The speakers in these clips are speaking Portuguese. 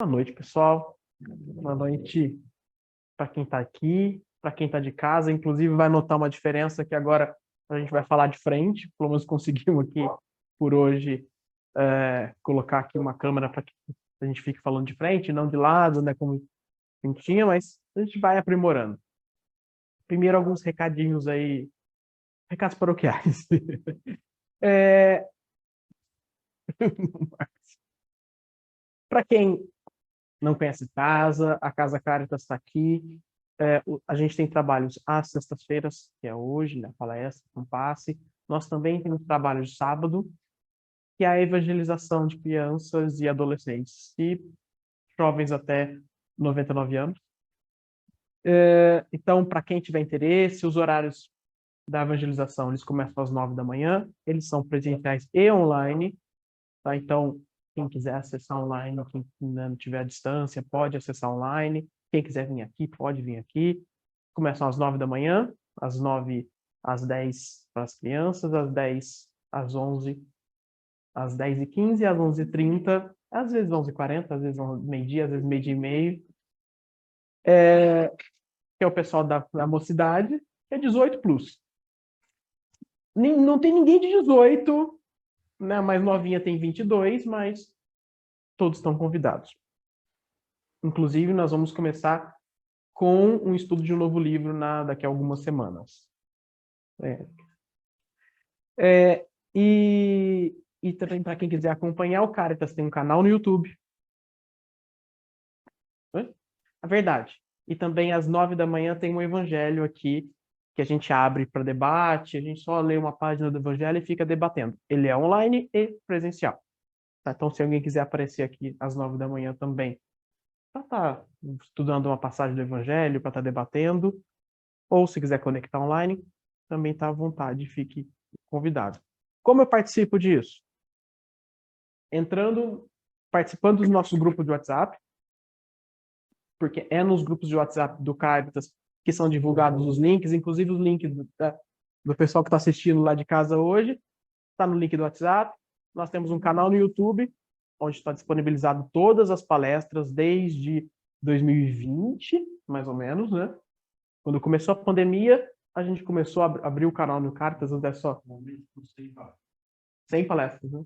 Boa noite, pessoal. Boa noite para quem está aqui, para quem está de casa. Inclusive, vai notar uma diferença que agora a gente vai falar de frente. Pelo menos conseguimos aqui, por hoje, colocar aqui uma câmera para que a gente fique falando de frente, não de lado, né, como a gente tinha, mas a gente vai aprimorando. Primeiro, alguns recadinhos aí, recados paroquiais. Para quem não conhece a Casa Caritas está aqui. A gente tem trabalhos às sextas-feiras, que é hoje, né, palestra, com passe. Nós também temos trabalho de sábado, que é a evangelização de crianças e adolescentes, e jovens até 99 anos. Então, para quem tiver interesse, os horários da evangelização, eles começam às 9 da manhã, eles são presenciais e online, tá? Então, quem quiser acessar online, quem não tiver à distância, pode acessar online. Quem quiser vir aqui, pode vir aqui. Começam às 9 da manhã, às 9 às 10 para as crianças, às 10 às 11, às 10h15, às 11h30, às vezes 11h40, às vezes meio-dia, às vezes meio-dia e meio. Que é o pessoal da mocidade, que é 18 plus. Não tem ninguém de 18, né? A mais novinha tem 22, mas todos estão convidados. Inclusive, nós vamos começar com um estudo de um novo livro daqui a algumas semanas. E também, para quem quiser acompanhar, o Caritas tem um canal no YouTube. É verdade. E também às 9 da manhã tem um evangelho aqui, que a gente abre para debate, a gente só lê uma página do evangelho e fica debatendo. Ele é online e presencial. Tá? Então, se alguém quiser aparecer aqui às 9 da manhã também, para estar estudando uma passagem do evangelho, para estar debatendo, ou se quiser conectar online, também está à vontade, fique convidado. Como eu participo disso? Participando dos nossos grupos de WhatsApp, porque é nos grupos de WhatsApp do Caritas que são divulgados os links, inclusive os links do pessoal que está assistindo lá de casa hoje, está no link do WhatsApp. Nós temos um canal no YouTube, onde está disponibilizado todas as palestras desde 2020, mais ou menos, né? Quando começou a pandemia, a gente começou a abrir o canal no Caritas, até só 100 palestras, né?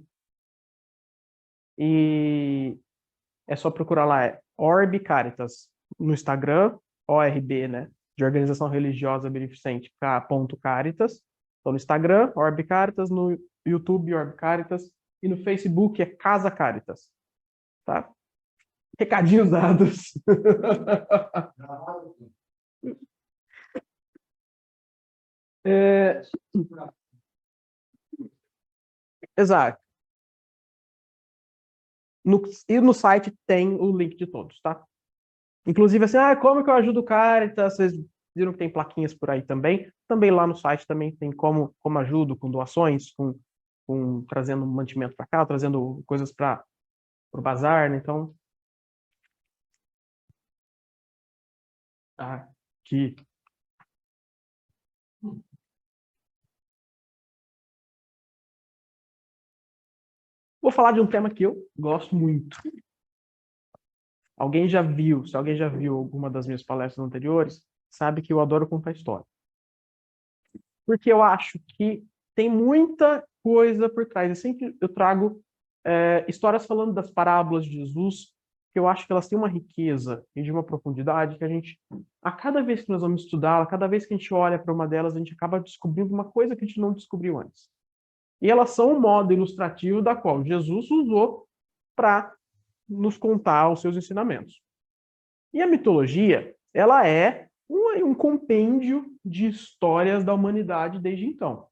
E é só procurar lá, Orb Caritas, no Instagram, ORB, né? De Organização Religiosa Beneficente, Caritas. Então, no Instagram, Orb Caritas, no YouTube, Orb Caritas, e no Facebook é Casa Caritas. Tá? Recadinhos dados. Exato. E no site tem o link de todos, tá? Inclusive, assim, como que eu ajudo o Caritas? Vocês viram que tem plaquinhas por aí também. Também lá no site também tem como ajudo, com doações, com trazendo mantimento para cá, trazendo coisas para o bazar, né? Então, aqui. Vou falar de um tema que eu gosto muito. Se alguém já viu alguma das minhas palestras anteriores, sabe que eu adoro contar história. Porque eu acho que tem muita coisa por trás. Eu trago histórias falando das parábolas de Jesus, que eu acho que elas têm uma riqueza e de uma profundidade que a cada vez que nós vamos estudá-la, cada vez que a gente olha para uma delas, a gente acaba descobrindo uma coisa que a gente não descobriu antes. E elas são um modo ilustrativo da qual Jesus usou para nos contar os seus ensinamentos. E a mitologia, ela é um compêndio de histórias da humanidade desde então.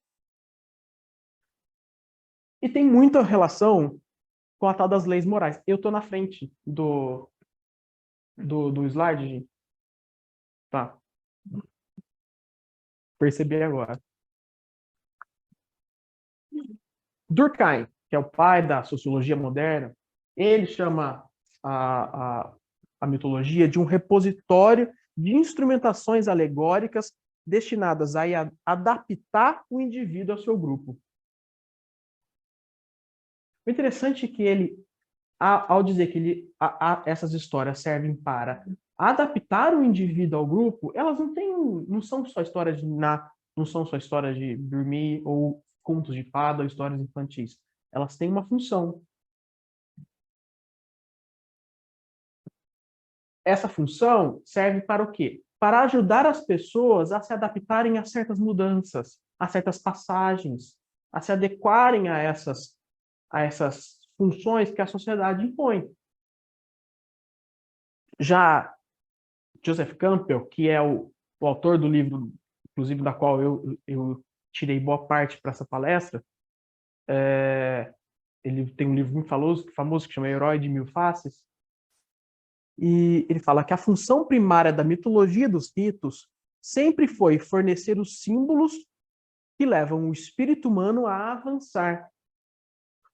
E tem muita relação com a tal das leis morais. Eu estou na frente do slide, gente. Tá. Percebi agora. Durkheim, que é o pai da sociologia moderna, ele chama a mitologia de um repositório de instrumentações alegóricas destinadas a adaptar o indivíduo ao seu grupo. O interessante é que ele ao dizer que essas histórias servem para adaptar o indivíduo ao grupo, elas não são só histórias não são só histórias de dormir ou contos de fada ou histórias infantis. Elas têm uma função. Essa função serve para o quê? Para ajudar as pessoas a se adaptarem a certas mudanças, a certas passagens, a se adequarem a essas funções que a sociedade impõe. Já Joseph Campbell, que é o autor do livro, inclusive da qual eu tirei boa parte para essa palestra, ele tem um livro muito famoso que chama Herói de Mil Faces, e ele fala que a função primária da mitologia dos ritos sempre foi fornecer os símbolos que levam o espírito humano a avançar,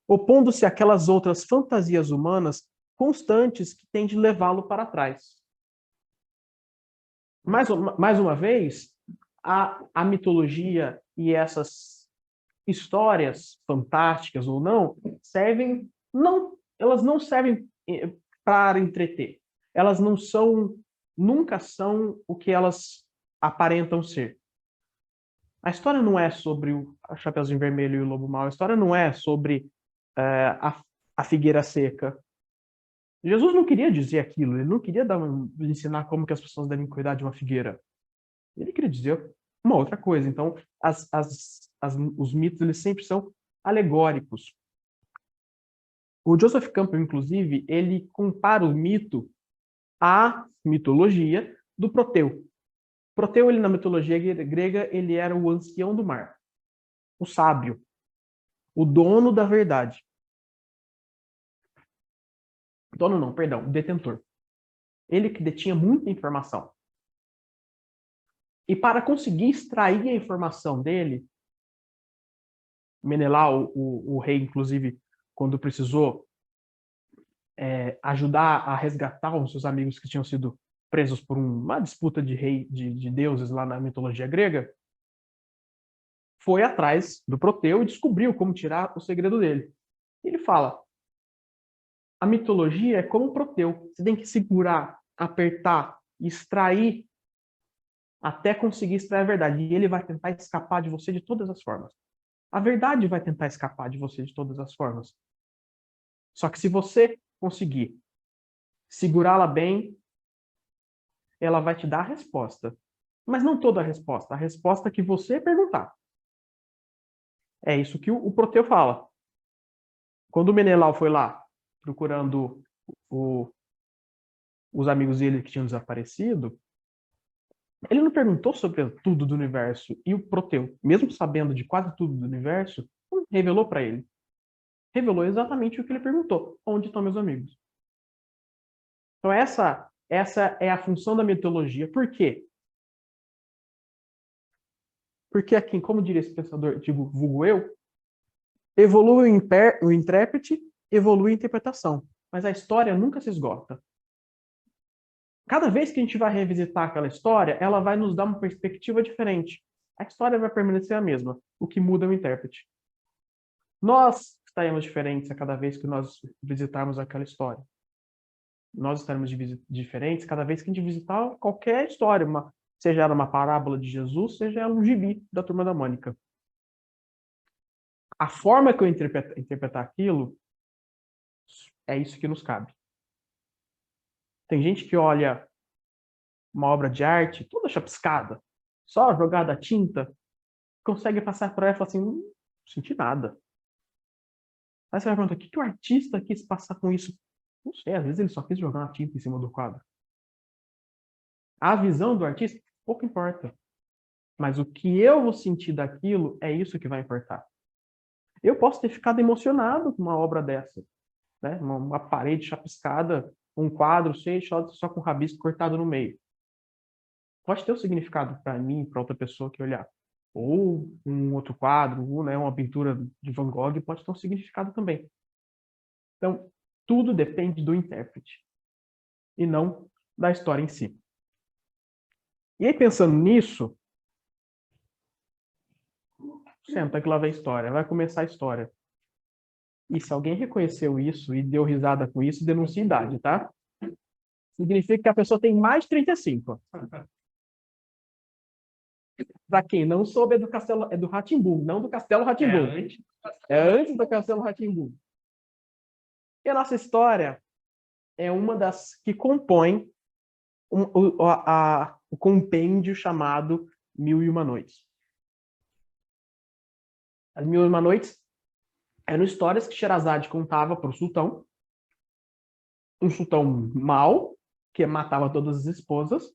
opondo-se àquelas outras fantasias humanas constantes que têm de levá-lo para trás. Mais uma vez, a mitologia e essas histórias fantásticas ou não elas não servem para entreter. Elas nunca são o que elas aparentam ser. A história não é sobre o Chapeuzinho Vermelho e o Lobo Mau. A história não é sobre a figueira seca. Jesus não queria dizer aquilo. Ele não queria ensinar como que as pessoas devem cuidar de uma figueira. Ele queria dizer uma outra coisa. Então, os mitos eles sempre são alegóricos. O Joseph Campbell, inclusive, ele compara o mito à mitologia do Proteu. Proteu, ele na mitologia grega, ele era o ancião do mar, o sábio, o dono da verdade. Dono não, perdão, o detentor. Ele que detinha muita informação. E para conseguir extrair a informação dele, Menelau, o rei, inclusive, quando precisou ajudar a resgatar os seus amigos que tinham sido presos por uma disputa de deuses lá na mitologia grega, foi atrás do Proteu e descobriu como tirar o segredo dele. Ele fala, a mitologia é como o Proteu, você tem que segurar, apertar, extrair até conseguir extrair a verdade. E ele vai tentar escapar de você de todas as formas. A verdade vai tentar escapar de você de todas as formas. Só que se você conseguir segurá-la bem, ela vai te dar a resposta. Mas não toda a resposta que você perguntar. É isso que o Proteu fala. Quando o Menelau foi lá procurando os amigos dele que tinham desaparecido, ele não perguntou sobre tudo do universo. E o Proteu, mesmo sabendo de quase tudo do universo, revelou para ele. Revelou exatamente o que ele perguntou. Onde estão meus amigos? Então essa é a função da mitologia. Por quê? Porque aqui, como diria esse pensador, digo, vulgo eu, evolui o intérprete, evolui a interpretação. Mas a história nunca se esgota. Cada vez que a gente vai revisitar aquela história, ela vai nos dar uma perspectiva diferente. A história vai permanecer a mesma. O que muda é o intérprete. Nós estaremos diferentes a cada vez que nós visitarmos aquela história. Nós estaremos diferentes cada vez que a gente visitar qualquer história, seja ela uma parábola de Jesus, seja ela um gibi da Turma da Mônica. A forma que eu interpretar aquilo é isso que nos cabe. Tem gente que olha uma obra de arte toda chapiscada, só jogada a tinta, consegue passar por ela e falar assim, não senti nada. Aí você vai perguntar, o que o artista quis passar com isso? Não sei, às vezes ele só quis jogar uma tinta em cima do quadro. A visão do artista, pouco importa. Mas o que eu vou sentir daquilo é isso que vai importar. Eu posso ter ficado emocionado com uma obra dessa, né? Uma parede chapiscada, um quadro cheio só com rabisco cortado no meio. Pode ter um significado para mim, para outra pessoa que olhar. Ou um outro quadro, ou, né, uma pintura de Van Gogh pode ter um significado também. Então, tudo depende do intérprete e não da história em si. E aí, pensando nisso, senta que lá vem a história, vai começar a história. E se alguém reconheceu isso e deu risada com isso, denuncia a idade, tá? Significa que a pessoa tem mais de 35. Para quem não soube, é do Castelo, é do Rá-Tim-Bum, não do Castelo Rá-Tim-Bum. É antes do Castelo Rá-Tim-Bum. E a nossa história é uma das que compõe o compêndio chamado Mil e Uma Noites. As Mil e Uma Noites eram histórias que Sherazade contava para o sultão, um sultão mau, que matava todas as esposas,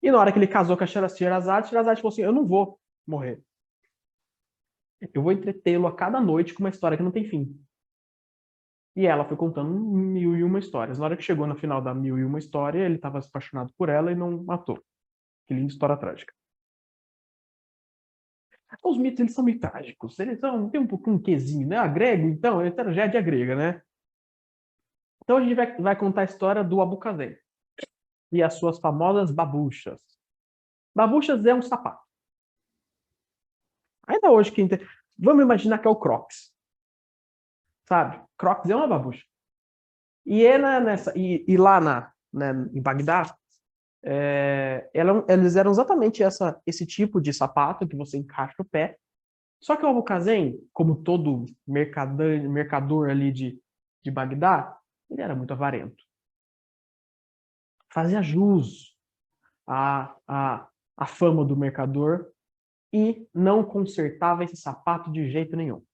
e na hora que ele casou com a Sherazade, Sherazade falou assim, eu não vou morrer. Eu vou entretê-lo a cada noite com uma história que não tem fim. E ela foi contando mil e uma histórias. Na hora que chegou no final da mil e uma história, ele estava apaixonado por ela e não matou. Que linda história trágica. Os mitos, eles são meio trágicos. Eles tem um pouquinho um quezinho, né? A grego, então, é tragédia grega, né? Então a gente vai contar a história do Abucazem e as suas famosas babuchas. Babuchas é um sapato. Ainda hoje, vamos imaginar que é o Crocs. Sabe? Crocs é uma babucha. E, lá em Bagdá, eles eram exatamente esse tipo de sapato que você encaixa o pé. Só que o Abucazem, como todo mercador ali de Bagdá, ele era muito avarento. Fazia jus à fama do mercador e não consertava esse sapato de jeito nenhum.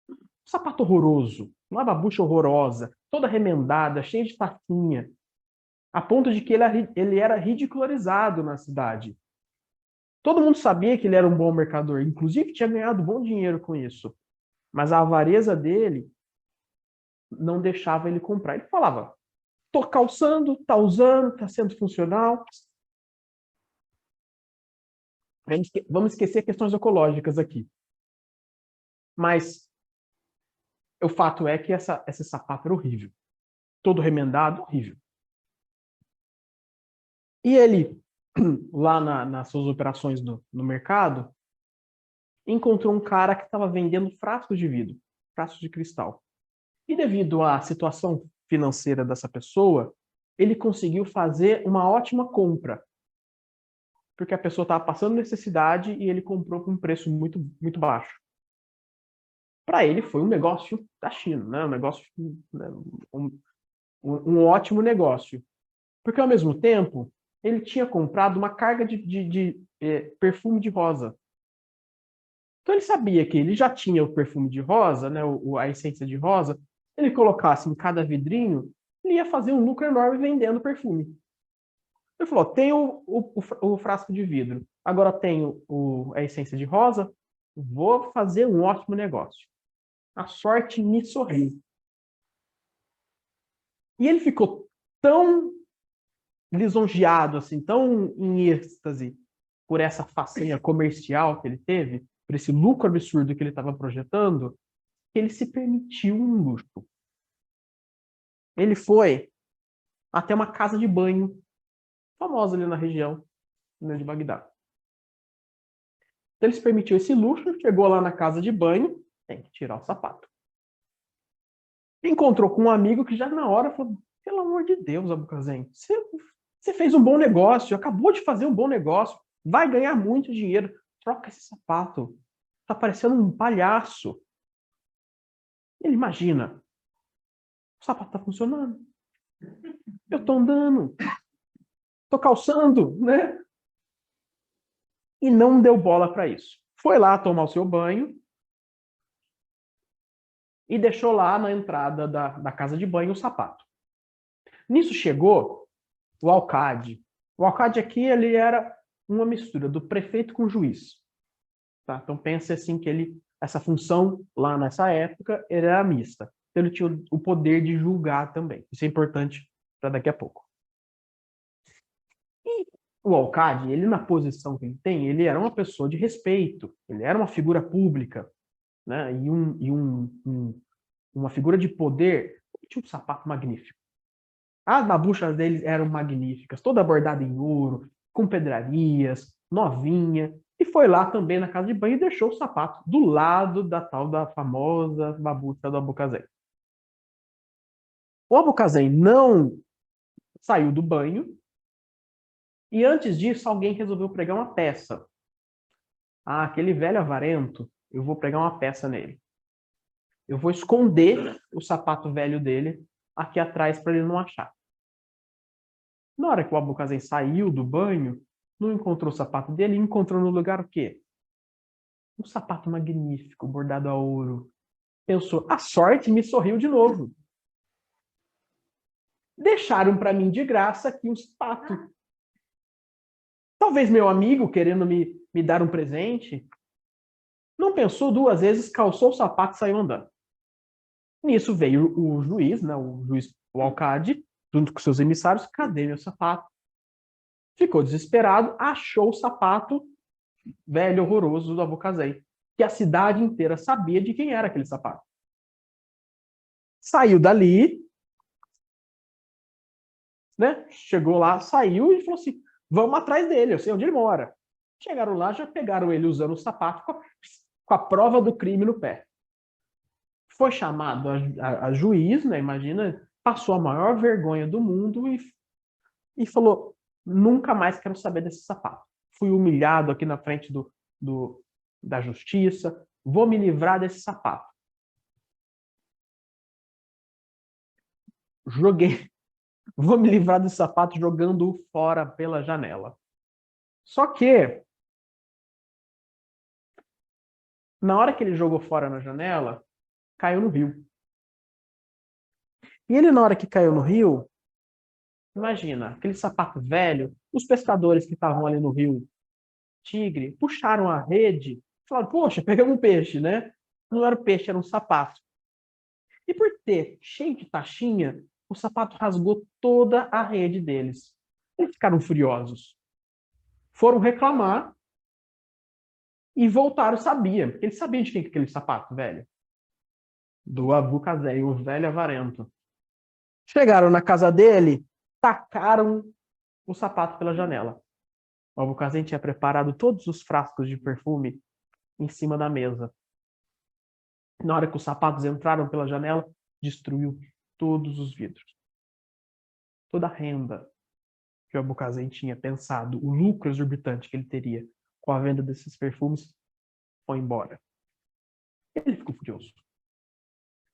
Um sapato horroroso, uma babucha horrorosa, toda remendada, cheia de tacinha, a ponto de que ele era ridicularizado na cidade. Todo mundo sabia que ele era um bom mercador, inclusive tinha ganhado bom dinheiro com isso. Mas a avareza dele não deixava ele comprar. Ele falava, tô calçando, tá usando, tá sendo funcional. Vamos esquecer questões ecológicas aqui. Mas o fato é que esse sapato era horrível. Todo remendado, horrível. E ele, lá nas suas operações no mercado, encontrou um cara que estava vendendo frascos de vidro, frascos de cristal. E devido à situação financeira dessa pessoa, ele conseguiu fazer uma ótima compra. Porque a pessoa estava passando necessidade e ele comprou por um preço muito, muito baixo. Para ele foi um negócio da China, né? Um negócio, né? um ótimo negócio. Porque ao mesmo tempo, ele tinha comprado uma carga de perfume de rosa. Então ele sabia que ele já tinha o perfume de rosa, né, a essência de rosa, ele colocasse em cada vidrinho, ele ia fazer um lucro enorme vendendo perfume. Ele falou, tenho o frasco de vidro, agora tenho a essência de rosa, vou fazer um ótimo negócio. A sorte me sorriu. E ele ficou tão lisonjeado, assim, tão em êxtase por essa façanha comercial que ele teve, por esse lucro absurdo que ele estava projetando, que ele se permitiu um luxo. Ele foi até uma casa de banho famosa ali na região, né, de Bagdá. Então ele se permitiu esse luxo, chegou lá na casa de banho, tem que tirar o sapato. Encontrou com um amigo que já na hora falou, pelo amor de Deus, Abucazem, você fez um bom negócio, acabou de fazer um bom negócio, vai ganhar muito dinheiro, troca esse sapato, tá parecendo um palhaço. Ele imagina, o sapato tá funcionando, eu tô andando, tô calçando, né? E não deu bola para isso. Foi lá tomar o seu banho e deixou lá na entrada da casa de banho o sapato. Nisso chegou o alcade. O alcade aqui ele era uma mistura do prefeito com o juiz. Tá? Então pense assim que essa função lá nessa época era mista. Então, ele tinha o poder de julgar também. Isso é importante para daqui a pouco. E o alcade, ele na posição que ele tem, ele era uma pessoa de respeito. Ele era uma figura pública, né? Uma figura de poder. Ele tinha um sapato magnífico. As babuchas deles eram magníficas, toda bordada em ouro, com pedrarias, novinha. E foi lá também na casa de banho e deixou o sapato do lado da tal da famosa babucha do Abucazém. O Abucazém não saiu do banho e antes disso alguém resolveu pregar uma peça. Ah, aquele velho avarento, eu vou pregar uma peça nele. Eu vou esconder o sapato velho dele aqui atrás para ele não achar. Na hora que o Abucazém saiu do banho, não encontrou o sapato dele, encontrou no lugar o quê? Um sapato magnífico, bordado a ouro. Pensou, a sorte me sorriu de novo. Deixaram para mim de graça aqui um sapato. Talvez meu amigo, querendo me dar um presente, não pensou duas vezes, calçou o sapato e saiu andando. Nisso veio o juiz, né, o alcade, junto com seus emissários, cadê meu sapato? Ficou desesperado, achou o sapato velho, horroroso do Abucazém, que a cidade inteira sabia de quem era aquele sapato. Saiu dali, né? Chegou lá, saiu e falou assim: vamos atrás dele, eu sei onde ele mora. Chegaram lá, já pegaram ele usando o sapato com a prova do crime no pé. Foi chamado a juiz, né? Imagina, passou a maior vergonha do mundo e falou: nunca mais quero saber desse sapato. Fui humilhado aqui na frente da justiça, vou me livrar desse sapato. Joguei, vou me livrar desse sapato jogando-o fora pela janela. Só que, na hora que ele jogou fora na janela, caiu no rio. E ele, na hora que caiu no rio, imagina, aquele sapato velho, os pescadores que estavam ali no rio Tigre puxaram a rede, falaram, poxa, pegamos um peixe, né? Não era um peixe, era um sapato. E por ter cheio de taxinha, o sapato rasgou toda a rede deles. Eles ficaram furiosos. Foram reclamar e voltaram, sabiam, porque eles sabiam de quem que é aquele sapato, velho. Do Abucazém, o velho avarento. Chegaram na casa dele, tacaram o sapato pela janela. O Abucazém tinha preparado todos os frascos de perfume em cima da mesa. Na hora que os sapatos entraram pela janela, destruiu todos os vidros. Toda a renda que o Abucazém tinha pensado, o lucro exorbitante que ele teria com a venda desses perfumes, foi embora. Ele ficou furioso.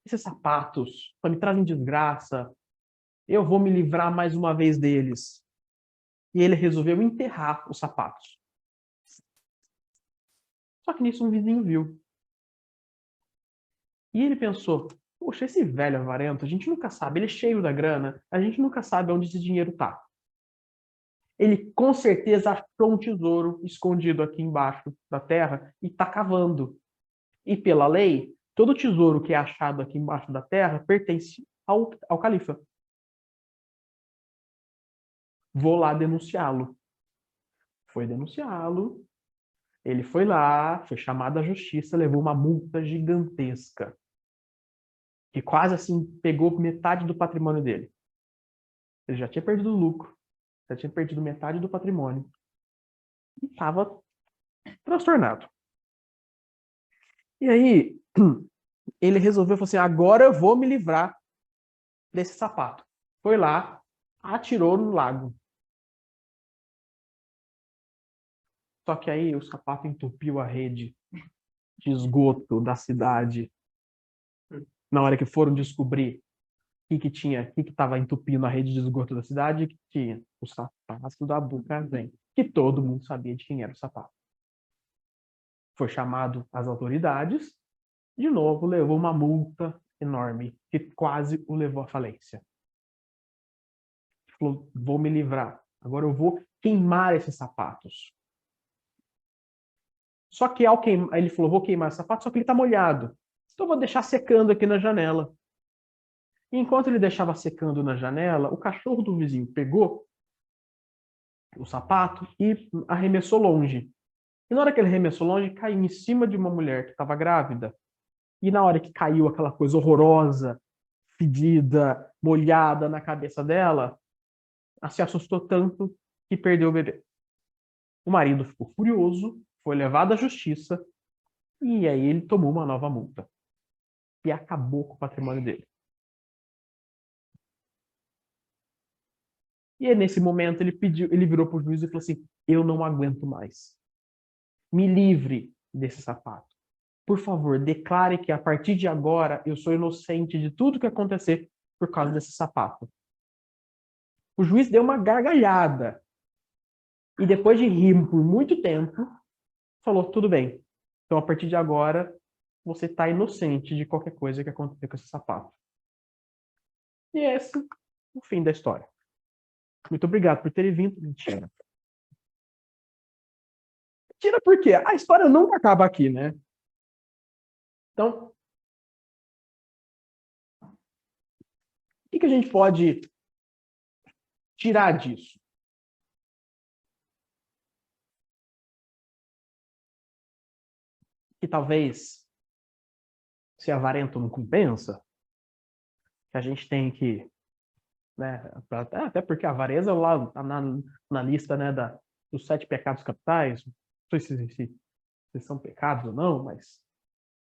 Esses sapatos só me trazem desgraça. Eu vou me livrar mais uma vez deles. E ele resolveu enterrar os sapatos. Só que nisso um vizinho viu. E ele pensou, poxa, esse velho avarento, a gente nunca sabe, ele é cheio da grana, a gente nunca sabe onde esse dinheiro está. Ele com certeza achou um tesouro escondido aqui embaixo da terra e está cavando. E pela lei, todo tesouro que é achado aqui embaixo da terra pertence ao califa. Vou lá denunciá-lo. Foi denunciá-lo. Ele foi lá, foi chamado à justiça, levou uma multa gigantesca, que quase assim pegou metade do patrimônio dele. Ele já tinha perdido o lucro, já tinha perdido metade do patrimônio e estava transtornado. E aí ele resolveu, falou assim, agora eu vou me livrar desse sapato. Foi lá, atirou no lago. Só que aí o sapato entupiu a rede de esgoto da cidade. Na hora que foram descobrir o que estava entupindo a rede de esgoto da cidade, que tinha o sapato da Abucazém, que todo mundo sabia de quem era o sapato. Foi chamado às autoridades, de novo levou uma multa enorme, que quase o levou à falência. Ele falou, vou me livrar, agora eu vou queimar esses sapatos. Só que ao queimar, ele falou, vou queimar esse sapato, só que ele está molhado. Então eu vou deixar secando aqui na janela. E enquanto ele deixava secando na janela, o cachorro do vizinho pegou o sapato e arremessou longe. E na hora que ele arremessou longe, caiu em cima de uma mulher que estava grávida. E na hora que caiu aquela coisa horrorosa, fedida, molhada na cabeça dela, ela se assustou tanto que perdeu o bebê. O marido ficou furioso, foi levado à justiça e aí ele tomou uma nova multa. E acabou com o patrimônio dele. E aí, nesse momento, ele virou para o juiz e falou assim: eu não aguento mais. Me livre desse sapato. Por favor, declare que a partir de agora eu sou inocente de tudo que acontecer por causa desse sapato. O juiz deu uma gargalhada. E depois de rir por muito tempo, falou: tudo bem. Então, a partir de agora, você está inocente de qualquer coisa que aconteça com esse sapato. E esse é o fim da história. Muito obrigado por terem vindo. Mentira. Mentira por quê? A história nunca acaba aqui, né? Então, o que a gente pode tirar disso? Que talvez, se avarento não compensa, que a gente tem que, né, até porque a avareza lá tá na lista, né, dos 7 pecados capitais, não sei se são pecados ou não, mas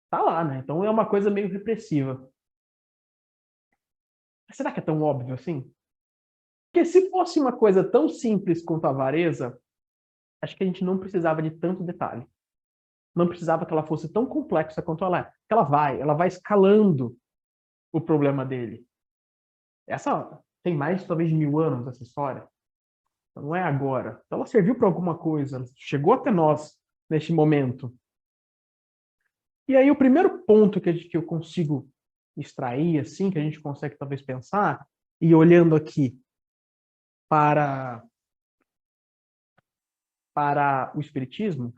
tá lá, né? Então é uma coisa meio repressiva. Mas será que é tão óbvio assim? Porque se fosse uma coisa tão simples quanto a avareza, acho que a gente não precisava de tanto detalhe. Não precisava que ela fosse tão complexa quanto ela é. Porque ela vai escalando o problema dele. Essa tem mais, talvez, de 1000 anos, essa história. Não é agora. Então ela serviu para alguma coisa. Chegou até nós neste momento. E aí o primeiro ponto que eu consigo extrair, assim, que a gente consegue talvez pensar, e olhando aqui para o Espiritismo,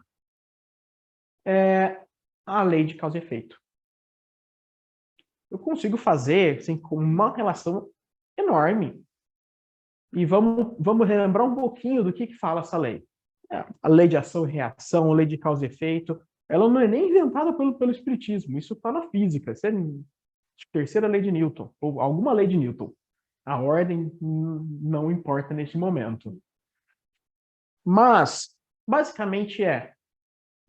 é a lei de causa e efeito. Eu consigo fazer assim, com uma relação enorme. E vamos relembrar um pouquinho do que fala essa lei. A lei de ação e reação, a lei de causa e efeito, ela não é nem inventada pelo Espiritismo, isso está na física, isso é a terceira lei de Newton, ou alguma lei de Newton. A ordem não importa neste momento. Mas, basicamente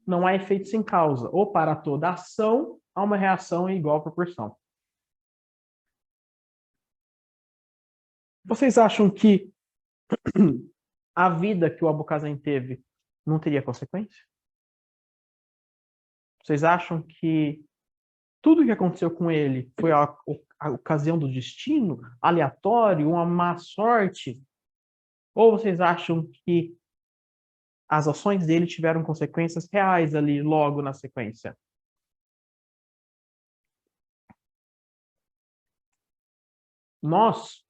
não há efeito sem causa, ou para toda ação, há uma reação em igual proporção. Vocês acham que a vida que o Abucazen teve não teria consequência? Vocês acham que tudo que aconteceu com ele foi a ocasião do destino, aleatório, uma má sorte? Ou vocês acham que as ações dele tiveram consequências reais ali logo na sequência? Nós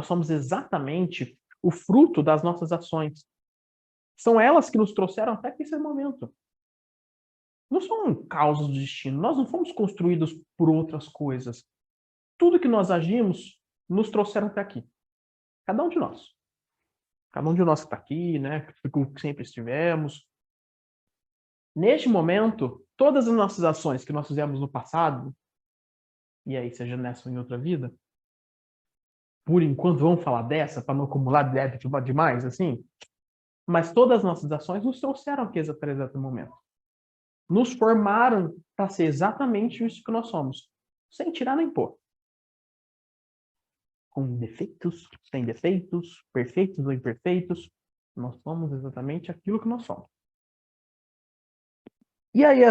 somos exatamente o fruto das nossas ações. São elas que nos trouxeram até aqui esse momento. Não são causas do destino. Nós não fomos construídos por outras coisas. Tudo que nós agimos nos trouxeram até aqui. Cada um de nós. Cada um de nós que está aqui, né? Que sempre estivemos. Neste momento, todas as nossas ações que nós fizemos no passado, e aí seja nessa ou em outra vida, por enquanto vamos falar dessa, para não acumular débito demais, assim, mas todas as nossas ações nos trouxeram aqui até exato momento. Nos formaram para ser exatamente isso que nós somos, sem tirar nem pôr. Com defeitos, sem defeitos, perfeitos ou imperfeitos, nós somos exatamente aquilo que nós somos. E aí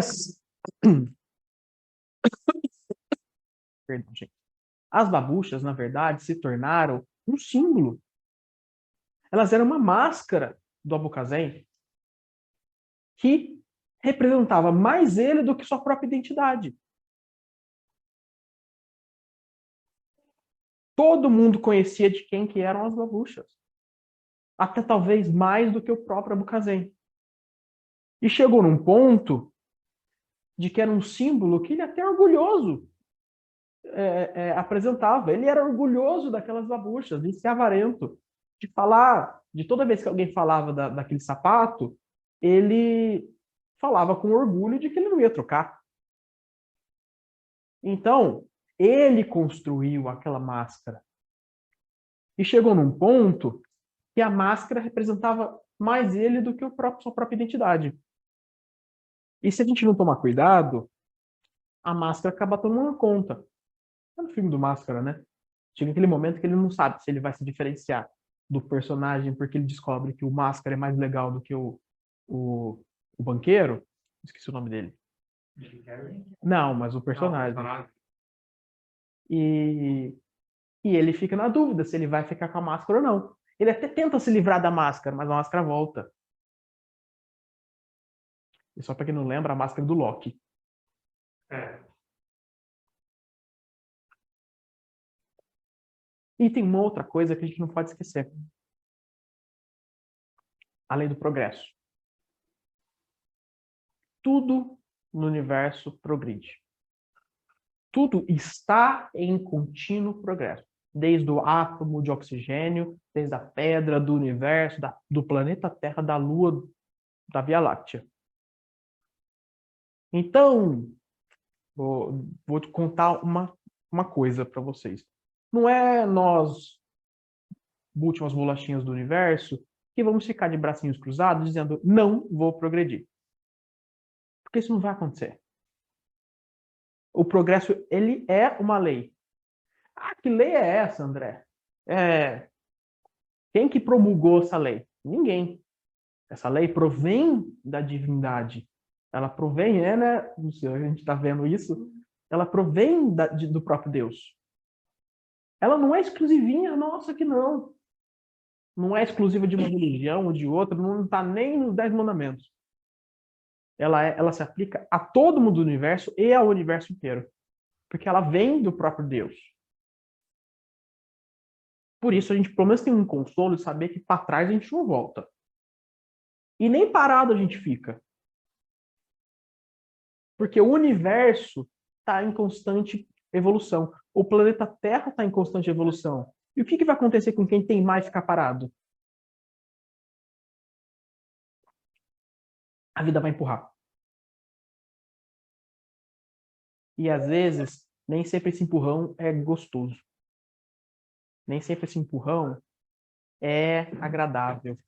Perdão, gente. As babuchas, na verdade, se tornaram um símbolo. Elas eram uma máscara do Abucazen que representava mais ele do que sua própria identidade. Todo mundo conhecia de quem que eram as babuchas. Até talvez mais do que o próprio Abucazen. E chegou num ponto de que era um símbolo que ele até orgulhoso apresentava. Ele era orgulhoso daquelas babuchas, de ser avarento, de falar, de toda vez que alguém falava daquele sapato, ele falava com orgulho de que ele não ia trocar. Então, ele construiu aquela máscara. E chegou num ponto que a máscara representava mais ele do que sua própria identidade. E se a gente não tomar cuidado, a máscara acaba tomando conta. É no filme do Máscara, né? Chega aquele momento que ele não sabe se ele vai se diferenciar do personagem porque ele descobre que o Máscara é mais legal do que o, o banqueiro. Esqueci o nome dele. Não, mas o personagem. E, e ele fica na dúvida se ele vai ficar com a máscara ou não. Ele até tenta se livrar da máscara, mas a máscara volta. E só para quem não lembra, a máscara do Loki. E tem uma outra coisa que a gente não pode esquecer. A lei do progresso. Tudo no universo progride. Tudo está em contínuo progresso. Desde o átomo de oxigênio, desde a pedra do universo, do planeta Terra, da Lua, da Via Láctea. Então, vou te contar uma coisa para vocês. Não é nós, últimas bolachinhas do universo, que vamos ficar de bracinhos cruzados dizendo não vou progredir. Porque isso não vai acontecer. O progresso, ele é uma lei. Ah, que lei é essa, André? Quem que promulgou essa lei? Ninguém. Essa lei provém da divindade. Ela provém, né? Não sei, a gente está vendo isso. Ela provém do próprio Deus. Ela não é exclusivinha nossa que não. Não é exclusiva de uma religião ou de outra, não está nem nos 10 mandamentos. Ela se aplica a todo mundo do universo e ao universo inteiro. Porque ela vem do próprio Deus. Por isso, a gente pelo menos tem um consolo de saber que para trás a gente não volta. E nem parado a gente fica. Porque o universo está em constante evolução. O planeta Terra está em constante evolução. E o que vai acontecer com quem tem mais ficar parado? A vida vai empurrar. E às vezes, nem sempre esse empurrão é gostoso. Nem sempre esse empurrão é agradável.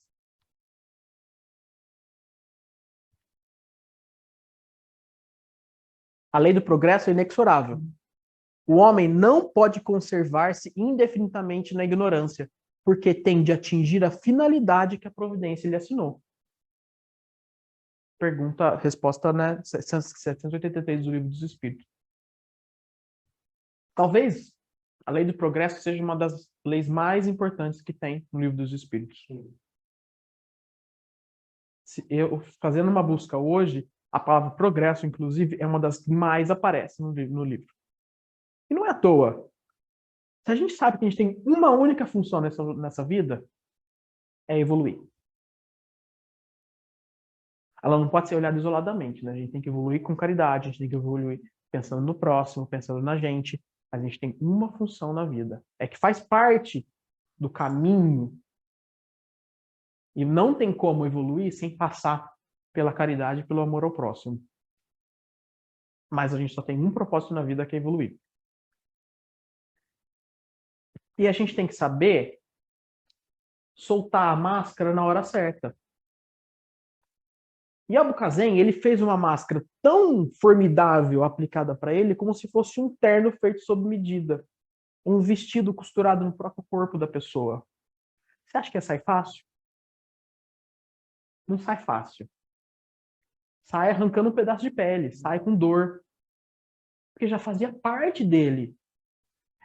A lei do progresso é inexorável. O homem não pode conservar-se indefinidamente na ignorância, porque tem de atingir a finalidade que a providência lhe assinou. Resposta, né, 783 do Livro dos Espíritos. Talvez a lei do progresso seja uma das leis mais importantes que tem no Livro dos Espíritos. Eu, fazendo uma busca hoje, a palavra progresso, inclusive, é uma das que mais aparece no livro. E não é à toa. Se a gente sabe que a gente tem uma única função nessa vida, é evoluir. Ela não pode ser olhada isoladamente, né? A gente tem que evoluir com caridade, a gente tem que evoluir pensando no próximo, pensando na gente. A gente tem uma função na vida. É que faz parte do caminho e não tem como evoluir sem passar pela caridade e pelo amor ao próximo. Mas a gente só tem um propósito na vida que é evoluir. E a gente tem que saber soltar a máscara na hora certa. E Albucazen, ele fez uma máscara tão formidável aplicada para ele como se fosse um terno feito sob medida. Um vestido costurado no próprio corpo da pessoa. Você acha que ia sair fácil? Não sai fácil. Sai arrancando um pedaço de pele, sai com dor. Porque já fazia parte dele.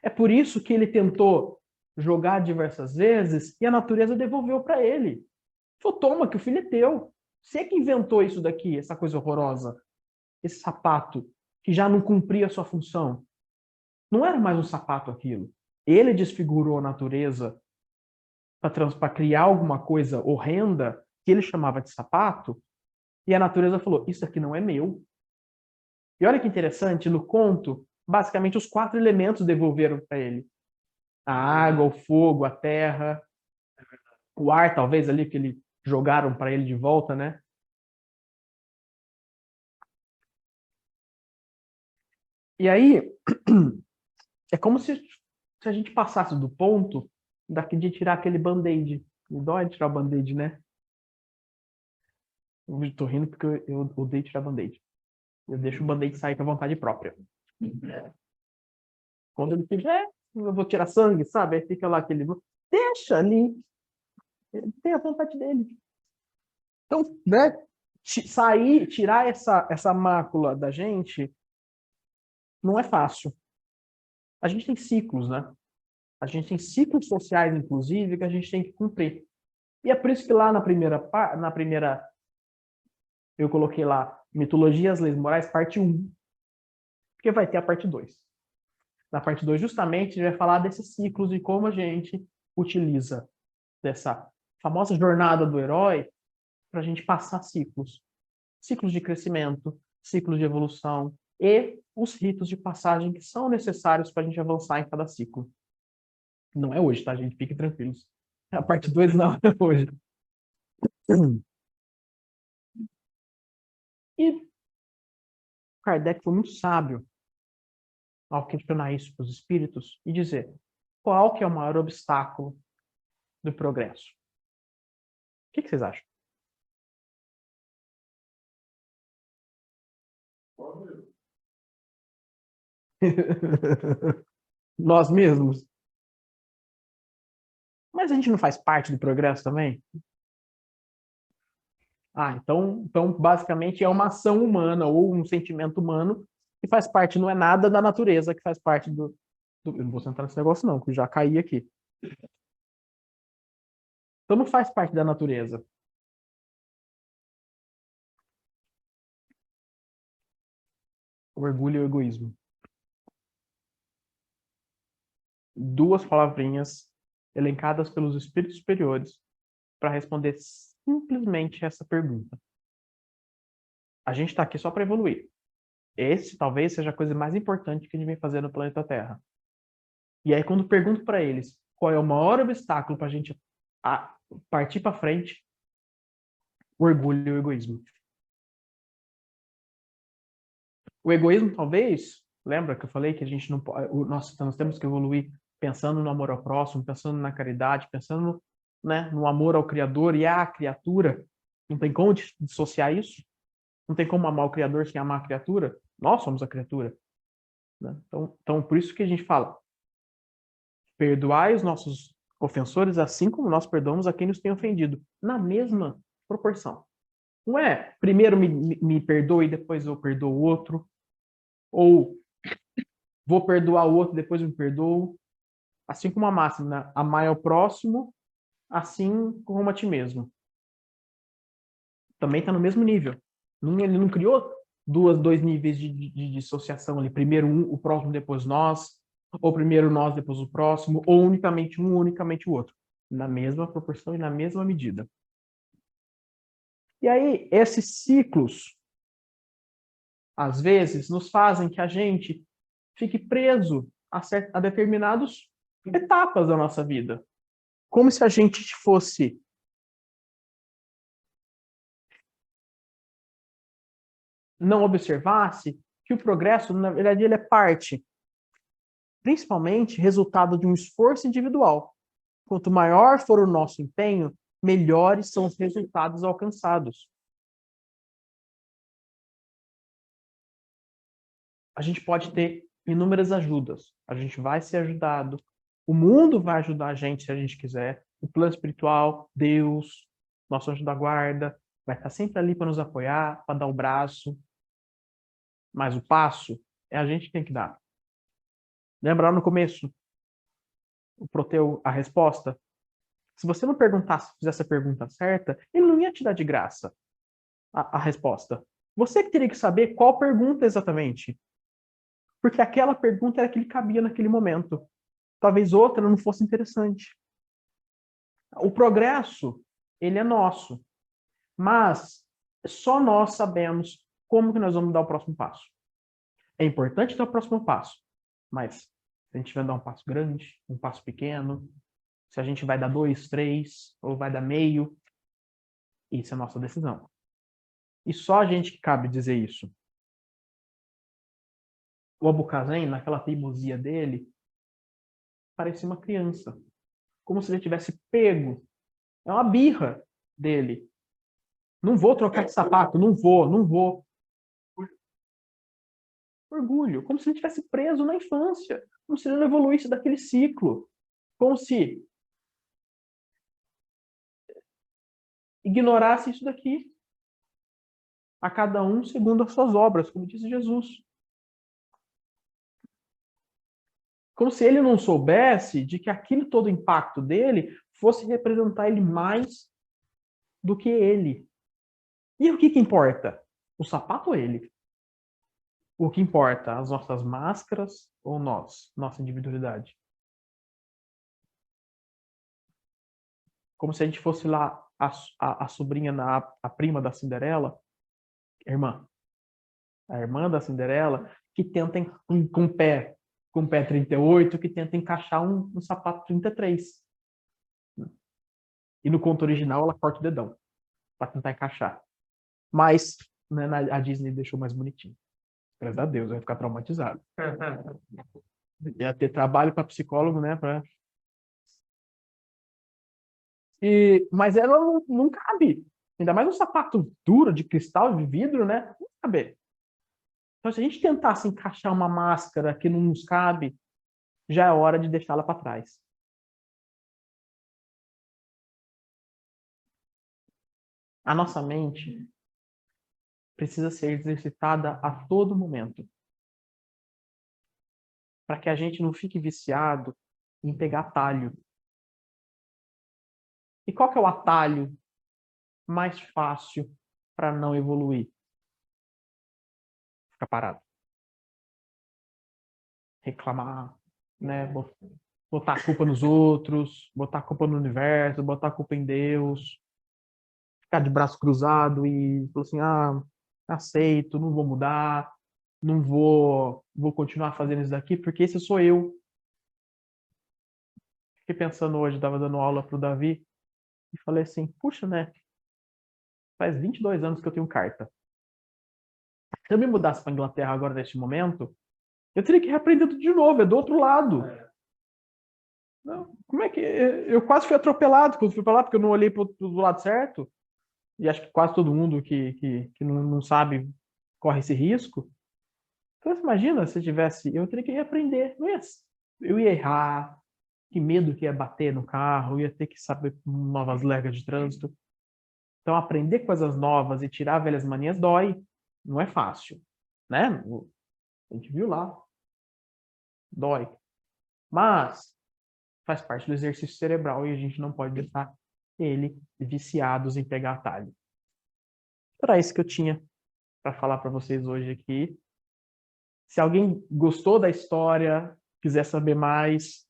É por isso que ele tentou jogar diversas vezes e a natureza devolveu para ele. Falou, toma, que o filho é teu. Você que inventou isso daqui, essa coisa horrorosa. Esse sapato que já não cumpria a sua função. Não era mais um sapato aquilo. Ele desfigurou a natureza para criar alguma coisa horrenda que ele chamava de sapato, e a natureza falou, isso aqui não é meu. E olha que interessante, no conto, basicamente os 4 elementos devolveram para ele. A água, o fogo, a terra, o ar, talvez, ali, que ele jogaram para ele de volta, né? E aí, é como se a gente passasse do ponto daqui de tirar aquele band-aid. Me dói de tirar o band-aid, né? Eu tô rindo porque eu odeio tirar band-aid. Eu deixo o band-aid sair com a vontade própria. Quando ele tiver, eu vou tirar sangue, sabe? Aí fica lá aquele... Deixa ali. Ele tem a vontade dele. Então, né? Sair, tirar essa mácula da gente não é fácil. A gente tem ciclos, né? A gente tem ciclos sociais, inclusive, que a gente tem que cumprir. E é por isso que lá na primeira eu coloquei lá Mitologia e as Leis Morais, parte 1, porque vai ter a parte 2. Na parte 2, justamente, a gente vai falar desses ciclos e como a gente utiliza dessa famosa jornada do herói para a gente passar ciclos. Ciclos de crescimento, ciclos de evolução e os ritos de passagem que são necessários para a gente avançar em cada ciclo. Não é hoje, tá, gente? Fiquem tranquilos. A parte 2 não é hoje. E Kardec foi muito sábio ao questionar isso para os espíritos e dizer qual que é o maior obstáculo do progresso. O que vocês acham? Nós mesmos. Mas a gente não faz parte do progresso também? Então basicamente é uma ação humana ou um sentimento humano que faz parte, não é nada da natureza que faz parte eu não vou sentar nesse negócio não, que eu já caí aqui. Então não faz parte da natureza. O orgulho e o egoísmo. Duas palavrinhas elencadas pelos espíritos superiores para responder simplesmente essa pergunta. A gente está aqui só para evoluir. Esse talvez seja a coisa mais importante que a gente vem fazer no planeta Terra. E aí, quando pergunto para eles qual é o maior obstáculo para a gente partir para frente, o orgulho e o egoísmo. O egoísmo, talvez, lembra que eu falei que a gente não nós temos que evoluir pensando no amor ao próximo, pensando na caridade, pensando né, no amor ao Criador e à criatura. Não tem como dissociar isso. Não tem como amar o Criador sem amar a criatura. Nós somos a criatura. Né? Então, por isso que a gente fala, perdoai os nossos ofensores assim como nós perdoamos a quem nos tem ofendido. Na mesma proporção. Não é primeiro me perdoe e depois eu perdoo o outro. Ou vou perdoar o outro, depois eu me perdoo. Assim como a máxima, né? Amar ao próximo, assim como a ti mesmo. Também está no mesmo nível. Ele não criou dois níveis de dissociação ali. Primeiro o próximo, depois nós. Ou primeiro nós, depois o próximo. Ou unicamente um, unicamente o outro. Na mesma proporção e na mesma medida. E aí, esses ciclos, às vezes, nos fazem que a gente fique preso a determinadas etapas da nossa vida. Como se a gente fosse não observasse que o progresso, na verdade, ele é parte, principalmente, resultado de um esforço individual. Quanto maior for o nosso empenho, melhores são os resultados alcançados. A gente pode ter inúmeras ajudas. A gente vai ser ajudado. O mundo vai ajudar a gente se a gente quiser. O plano espiritual, Deus, nosso anjo da guarda, vai estar sempre ali para nos apoiar, para dar o braço. Mas o passo é a gente que tem que dar. Lembra lá no começo? O Proteu, a resposta? Se você não perguntasse, fizesse a pergunta certa, ele não ia te dar de graça a resposta. Você que teria que saber qual pergunta exatamente. Porque aquela pergunta era que lhe cabia naquele momento. Talvez outra não fosse interessante. O progresso, ele é nosso. Mas só nós sabemos como que nós vamos dar o próximo passo. É importante dar o próximo passo. Mas se a gente vai dar um passo grande, um passo pequeno, se a gente vai dar 2, 3, ou vai dar meio, isso é nossa decisão. E só a gente que cabe dizer isso. O Abucazen, naquela teimosia dele, parecia uma criança. Como se ele tivesse pego. É uma birra dele. Não vou trocar de sapato, não vou. Orgulho, como se ele tivesse preso na infância, como se ele não evoluísse daquele ciclo, como se ignorasse isso daqui. A cada um segundo as suas obras, como disse Jesus. Como se ele não soubesse de que aquele todo impacto dele fosse representar ele mais do que ele. E o que importa? O sapato ou ele? O que importa? As nossas máscaras ou nós? Nossa individualidade? Como se a gente fosse lá a sobrinha, a prima da Cinderela, a irmã da Cinderela, que tenta, com o pé 38, que tenta encaixar um sapato 33. E no conto original ela corta o dedão para tentar encaixar. Mas, né, a Disney deixou mais bonitinho. Graças a Deus, eu ia ficar traumatizado. Ia ter trabalho para psicólogo, né? Mas ela não cabe. Ainda mais um sapato duro, de cristal, de vidro, né? Não cabe. Então, se a gente tentasse encaixar uma máscara que não nos cabe, já é hora de deixá-la para trás. A nossa mente precisa ser exercitada a todo momento, para que a gente não fique viciado em pegar atalho. E qual que é o atalho mais fácil para não evoluir? Ficar parado. Reclamar, né? Botar a culpa nos outros, botar a culpa no universo, botar a culpa em Deus, ficar de braço cruzado e falar assim, aceito, não vou mudar, não vou continuar fazendo isso daqui, porque esse sou eu. Fiquei pensando hoje, estava dando aula para o Davi, e falei assim, puxa, né? Faz 22 anos que eu tenho carta. Se eu me mudasse para a Inglaterra agora, neste momento, eu teria que reaprender tudo de novo, é do outro lado. Não, como é que... Eu quase fui atropelado quando fui para lá, porque eu não olhei para do lado certo. E acho que quase todo mundo que não sabe corre esse risco. Então, você imagina se eu tivesse... Eu teria que reaprender. Eu ia errar, que medo que ia bater no carro, ia ter que saber novas regras de trânsito. Então, aprender coisas novas e tirar velhas manias dói. Não é fácil, né? A gente viu lá. Dói. Mas faz parte do exercício cerebral e a gente não pode deixar ele viciados em pegar atalho. Era isso que eu tinha para falar para vocês hoje aqui. Se alguém gostou da história, quiser saber mais,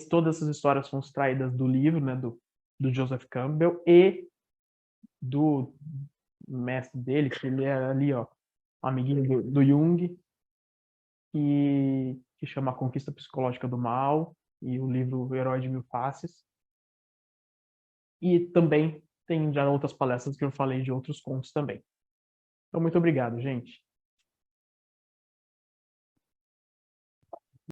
todas essas histórias são extraídas do livro, né, do Joseph Campbell e do mestre dele, que ele é ali, ó, um amiguinho do Jung, que chama A Conquista Psicológica do Mal, e o livro O Herói de Mil Faces. E também tem já outras palestras que eu falei de outros contos também. Então, muito obrigado, gente.